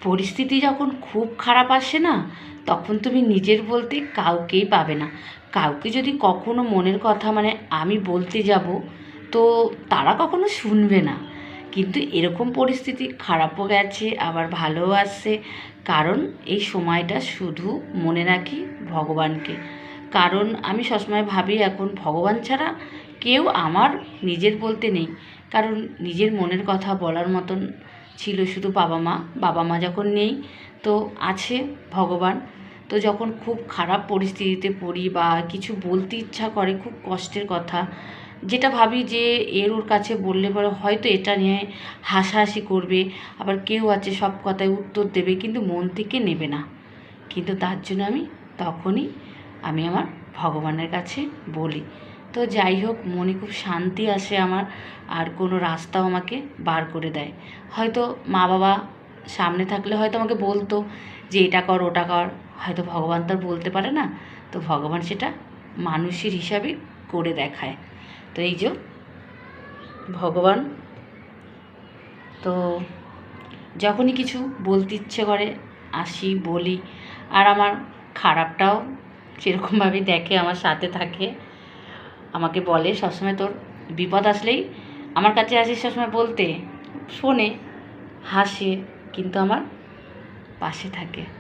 পরিস্থিতি যখন খুব খারাপ আসে না, তখন তুমি নিজের বলতে কাউকেই পাবে না। কাউকে যদি কখনো মনের কথা আমি বলতে যাব, তো তারা কখনো শুনবে না। কিন্তু এরকম পরিস্থিতি খারাপও গেছে, আবার ভালোও আসছে। কারণ এই সময়টা শুধু মনে রাখি ভগবানকে। কারণ আমি সবসময় ভাবি এখন ভগবান ছাড়া কেউ আমার নিজের বলতে নেই। কারণ নিজের মনের কথা বলার মতন ছিল শুধু বাবা মা। বাবা মা যখন নেই, তো আছে ভগবান। তো যখন খুব খারাপ পরিস্থিতিতে পড়ি বা কিছু বলতে ইচ্ছা করে, খুব কষ্টের কথা, যেটা ভাবি যে ওর কাছে বললে পরে হয়তো এটা নিয়ে হাসাহাসি করবে, আবার কেউ আছে সব কথায় উত্তর দেবে কিন্তু মন থেকে নেবে না। কিন্তু তার জন্য তখনই আমি আমার ভগবানের কাছে বলি। তো যাই হোক, মনে খুব শান্তি আসে আমার, আর কোনো রাস্তাও আমাকে বার করে দেয়। হয়তো মা বাবা সামনে থাকলে হয়তো আমাকে বলতো যে এটা কর ওটা কর, হয়তো ভগবান তো আর বলতে পারে না, তো ভগবান সেটা মানুষের হিসাবে করে দেখায়। তো এই যে ভগবান, তো যখনই কিছু বলতে ইচ্ছে করে আসি বলি। আর আমার খারাপটাও সেরকমভাবে দেখে, আমার সাথে থাকে, আমাকে বলে সবসময় তোর বিপদ আসলেই আমার কাছে আসিস সবসময় বলতে, শোনে, হাসে, কিন্তু আমার পাশে থাকে।